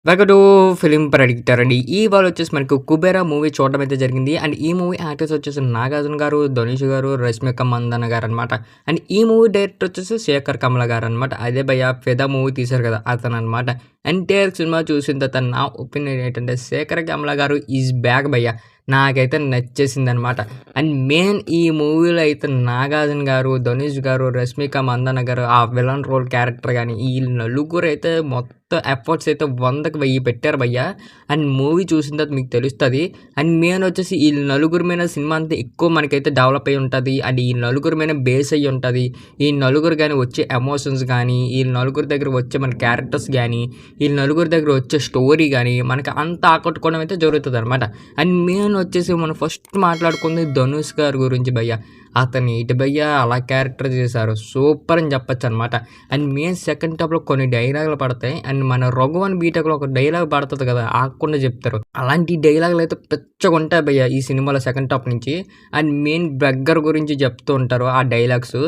Welcome to film predictor అండి. ఇవాళ వచ్చేసి మనకు 'కుబేరా' మూవీ చూడడం అయితే జరిగింది. అండ్ ఈ మూవీ యాక్టర్స్ వచ్చేసి నాగార్జున గారు, ధనుష్ గారు, రష్మిక మందన్న గారనమాట. అండ్ ఈ మూవీ డైరెక్టర్ వచ్చేసి శేఖర్ కమల గారనమాట. అదే భయ్య 'ఫిదా' మూవీ తీశారు కదా అతననమాట. ఎన్టీఆర్ సినిమా చూసిన తర్వాత నా ఒపీనియన్ ఏంటంటే శేఖర్ కమల గారు ఈజ్ బ్యాక్ భయ్య. నాకైతే నచ్చేసిందనమాట. అండ్ మెయిన్ ఈ మూవీలో అయితే నాగార్జున గారు, ధనుష్ గారు, రష్మిక మందన్న గారు ఆ విలన్ రోల్ క్యారెక్టర్ గానీ ఈ నలుగురు అయితే మొత్తం ఎఫర్ట్స్ అయితే 100కి 1000 పెట్టారు భయ్య. అండ్ మూవీ చూసిన తర్వాత మీకు తెలుస్తుంది. అండ్ మెయిన్ వచ్చేసి ఈ నలుగురి మీద సినిమా అంతా ఎక్కువ మనకైతే డెవలప్ అయి ఉంటుంది. అండ్ ఈ నలుగురి మీద బేస్ అయ్యి ఉంటుంది. ఈ నలుగురు కానీ వచ్చే ఎమోషన్స్ కానీ, ఈ నలుగురి దగ్గర వచ్చే మన క్యారెక్టర్స్ కానీ, ఈ నలుగురి దగ్గర వచ్చే స్టోరీ కానీ మనకి అంత ఆకట్టుకోవడం అయితే జరుగుతుంది అనమాట. అండ్ మెయిన్ వచ్చేసి మనం ఫస్ట్ మాట్లాడుకుంది ధనుష్ గారి గురించి భయ్య. అతను ఇటు భయ్య అలా క్యారెక్టర్ చేశారు, సూపర్ అని చెప్పొచ్చు అనమాట. అండ్ మెయిన్ సెకండ్ టాప్లో కొన్ని డైలాగులు పడతాయి. అండ్ మన రఘువన్ బీటెక్లో ఒక డైలాగ్ పడుతుంది కదా, ఆకుండా చెప్తారు. అలాంటి డైలాగులు అయితే పెచ్చగా ఉంటాయి భయ్య ఈ సినిమాలో సెకండ్ టాప్ నుంచి. అండ్ మెయిన్ బెగ్గర్ గురించి చెప్తూ ఉంటారు. ఆ డైలాగ్స్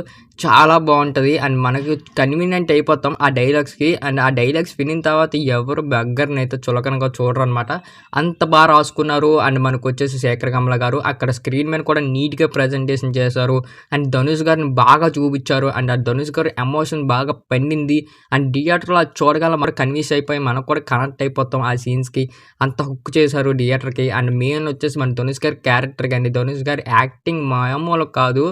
చాలా బాగుంటుంది. అండ్ మనకి కన్వీనియంట్ అయిపోతాం ఆ డైలాగ్స్కి. అండ్ ఆ డైలాగ్స్ వినిన తర్వాత ఎవరు బెగ్గర్ని అయితే చులకనగా చూడరు అనమాట. అంత బాగా రాసుకున్నారు. అండ్ మనకు వచ్చేసి శేఖర్ కమల గారు అక్కడ స్క్రీన్ మీద కూడా నీట్గా ప్రజెంటేషన్ చేశారు. అండ్ ధనుష్ గారిని బాగా చూపించారు. అండ్ ఆ ధనుష్ గారు ఎమోషన్ బాగా పండింది. అండ్ థియేటర్లో అది చూడగల మనకు కన్విన్స్ అయిపోయి మనకు కూడా కనెక్ట్ అయిపోతాం ఆ సీన్స్కి. అంత హుక్ చేశారు థియేటర్కి. అండ్ మెయిన్ వచ్చేసి మన ధనుష్ గారి క్యారెక్టర్ కానీ ధనుష్ గారి యాక్టింగ్ మామూలు కాదు.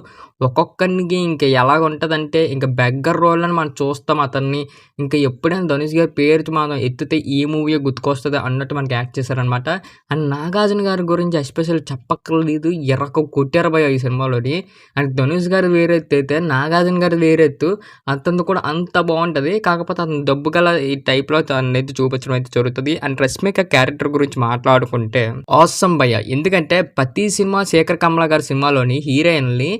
ఒక్కొక్కరికి ఇంకా ఎలాగ ఉంటుందంటే ఇంకా బెగ్గర్ రోల్ అని మనం చూస్తాం అతన్ని. ఇంకా ఎప్పుడైనా ధనుష్ గారి పేరు మనం ఎత్తితే ఈ మూవీ గుర్తుకొస్తుంది అన్నట్టు మనకి యాక్ట్ చేశారనమాట. అండ్ నాగార్జున గారి గురించి ఎస్పెషల్ చెప్పక్కర్లేదు, ఎర్రకు కొట్టారు భయ ఈ సినిమాలోని. అండ్ ధనుష్ గారు వేరెత్తు అయితే నాగార్జున గారు వేరెత్తు. అతను కూడా అంత బాగుంటుంది. కాకపోతే అతను డబ్బు గల ఈ టైప్లో తనైతే చూపించడం అయితే జరుగుతుంది. అండ్ రష్మిక క్యారెక్టర్ గురించి మాట్లాడుకుంటే ఆసమ్ భయ్య. ఎందుకంటే ప్రతి సినిమా శేఖర్ కమల గారి సినిమాలోని హీరోయిన్ని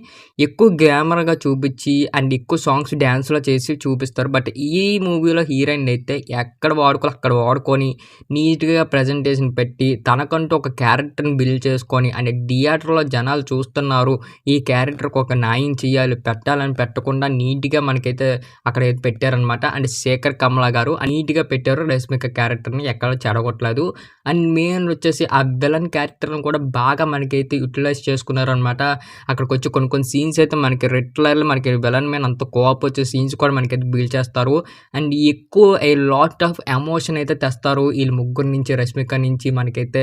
ఎక్కువ గ్లామర్గా చూపించి అండ్ ఎక్కువ సాంగ్స్ డ్యాన్స్లో చేసి చూపిస్తారు. బట్ ఈ మూవీలో హీరోయిన్ అయితే ఎక్కడ వాడుకోవాలి అక్కడ వాడుకొని నీట్గా ప్రజెంటేషన్ పెట్టి తనకంటూ ఒక క్యారెక్టర్ని బిల్డ్ చేసుకొని అండ్ థియేటర్లో జనాలు చూస్తున్నారు, ఈ క్యారెక్టర్కి ఒక న్యాయం చేయాలి, పెట్టాలని పెట్టకుండా నీట్గా మనకైతే అక్కడ పెట్టారనమాట. అండ్ శేఖర్ కమల గారు నీట్గా పెట్టారు. రష్మిక క్యారెక్టర్ని ఎక్కడ చెడగొట్టలేదు. అండ్ మెయిన్ వచ్చేసి ఆ విలన్ క్యారెక్టర్ని కూడా బాగా మనకైతే యూటిలైజ్ చేసుకున్నారు అనమాట. అక్కడికి వచ్చి కొన్ని సీన్స్ అయితే మనకి రెట్లర్లు మనకి విలన్ మీద అంత కోపం వచ్చే సీన్స్ కూడా మనకైతే బిల్డ్ చేస్తారు. అండ్ ఎక్కువ ఏ లాట్ ఆఫ్ ఎమోషన్ అయితే తెస్తారు వీళ్ళు ముగ్గురు నుంచి, రష్మిక నుంచి, మనకైతే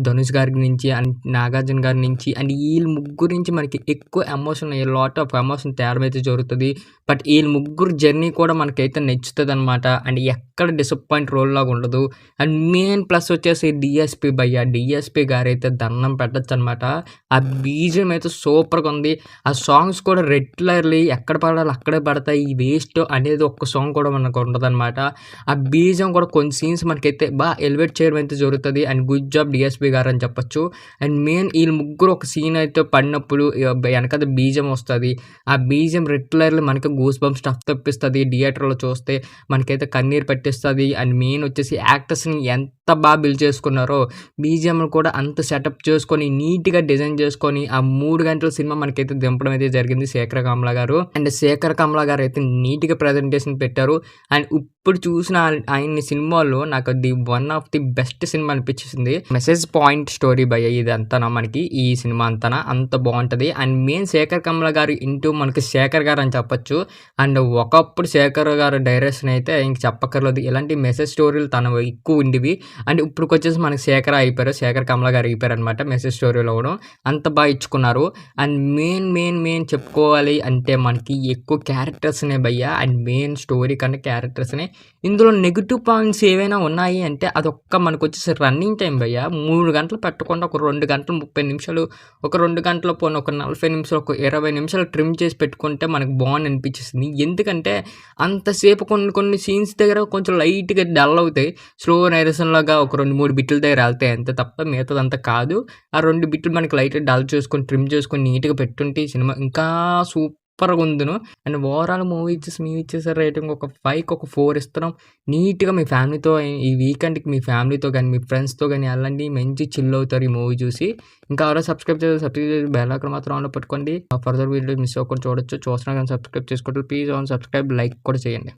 ధనుష్ గారి నుంచి అండ్ నాగార్జున గారి నుంచి. అండ్ వీళ్ళ ముగ్గురు నుంచి మనకి ఎక్కువ emotion, a lot of emotion తేడం అయితే జరుగుతుంది. బట్ వీళ్ళ ముగ్గురు జర్నీ కూడా మనకైతే నచ్చుతుంది అనమాట. అండ్ ఎక్కడ డిసప్పాయింట్ రోల్ లాగా ఉండదు. అండ్ మెయిన్ ప్లస్ వచ్చేసి డిఎస్పి భయ్య. డిఎస్పి గారు అయితే దండం పెట్టచ్చు అనమాట. ఆ బీజం అయితే సూపర్గా ఉంది. ఆ సాంగ్స్ కూడా రెగ్యులర్లీ ఎక్కడ పడాలి అక్కడే పడతాయి. ఈ వేస్ట్ అనేది ఒక్క సాంగ్ కూడా మనకు ఉండదన్నమాట. ఆ బీజం కూడా కొన్ని సీన్స్ మనకైతే బాగా ఎలివేట్ చేయడం అయితే జరుగుతుంది. అండ్ గుడ్ జాబ్ డిఎస్పి గారు అని చెప్పొచ్చు. అండ్ మెయిన్ వీళ్ళు ముగ్గురు ఒక సీన్ అయితే పడినప్పుడు వెనకద బీజం వస్తుంది. ఆ బీజం రెగ్యులర్లీ మనకి గూస్ బంప్ స్టఫ్ తెప్పిస్తుంది. థియేటర్లో చూస్తే మనకైతే కన్నీరు పెట్టిస్తుంది. అండ్ మెయిన్ వచ్చేసి యాక్టర్స్ని ఎంత బాగా బిల్డ్ చేసుకున్నారో బీజిఎంలు కూడా అంత సెటప్ చేసుకొని నీట్గా డిజైన్ చేసుకొని ఆ 3 గంటల సినిమా మనకైతే దింపడం అయితే జరిగింది శేఖర్ కమల గారు. అండ్ శేఖర్ కమల గారు అయితే నీట్గా ప్రజెంటేషన్ పెట్టారు. అండ్ ఇప్పుడు చూసిన ఆయన్ని సినిమాల్లో నాకు one of the best cinema అనిపించింది. మెసేజ్ పాయింట్ స్టోరీ భయ ఇది అంతా మనకి ఈ సినిమా అంతా అంత బాగుంటుంది. అండ్ మెయిన్ శేఖర్ కమల గారు ఇంటూ మనకి శేఖర్ గారు అని చెప్పొచ్చు. అండ్ ఒకప్పుడు శేఖర్ గారు డైరెక్షన్ అయితే ఇంక చెప్పక్కర్లేదు. ఇలాంటి మెసేజ్ స్టోరీలు తన ఎక్కువ ఉండేవి. అండ్ ఇప్పుడు వచ్చేసి మనకి శేఖర్ అయిపోయారు, శేఖర్ కమల గారు అయిపోయారు అనమాట. మెసేజ్ స్టోరీలో కూడా అంత బాగా ఇచ్చుకున్నారు. అండ్ మెయిన్ చెప్పుకోవాలి అంటే మనకి ఎక్కువ క్యారెక్టర్స్నే భయ్య. అండ్ మెయిన్ స్టోరీ కన్నా క్యారెక్టర్స్నే. ఇందులో నెగిటివ్ పాయింట్స్ ఏవైనా ఉన్నాయి అంటే అదొక్క మనకు వచ్చేసి రన్నింగ్ టైం భయ్య. 3 గంటలు పెట్టకుండా ఒక 2 గంటలు 30 నిమిషాలు, ఒక 2 గంటల పోను ఒక 40 నిమిషాలు, ఒక 20 నిమిషాలు ట్రిమ్ చేసి పెట్టుకుంటే మనకు బాగుంది అనిపించేసింది. ఎందుకంటే అంతసేపు కొన్ని సీన్స్ దగ్గర కొంచెం లైట్గా డల్ అవుతాయి. స్లో నైరేషన్ లాగా ఒక 2-3 బిట్ల దగ్గర వెళ్తాయి అంతే తప్ప మిగతాదంతా కాదు. ఆ 2 బిట్లు మనకి లైట్గా డల్ చేసుకొని ట్రిమ్ చేసుకొని నీట్గా పెట్టుంటే సినిమా ఇంకా సూపర్గా ఉందును. అండ్ ఓవరాల్ మూవీ ఇచ్చేసారు రేటింగ్ ఒక 5కి ఒక 4 ఇస్తున్నాం. నీట్గా మీ ఫ్యామిలీతో ఈ వీకెండ్కి మీ ఫ్యామిలీతో కానీ మీ ఫ్రెండ్స్తో కానీ వెళ్ళండి, మంచి చిల్ అవుతారు ఈ మూవీ చూసి. ఇంకా ఎవరో సబ్స్క్రైబ్ చేసి బెల్ ఐకాన్ మాత్రం ఆన్లో పెట్టుకోండి. ఫర్దర్ వీడియో మిస్ అవ్వకుండా చూడొచ్చు. చూస్తున్నా కానీ సబ్స్క్రైబ్ చేసుకోండి. ప్లీజ్ ఆన్ సబ్స్క్రైబ్, లైక్ కూడా చేయండి.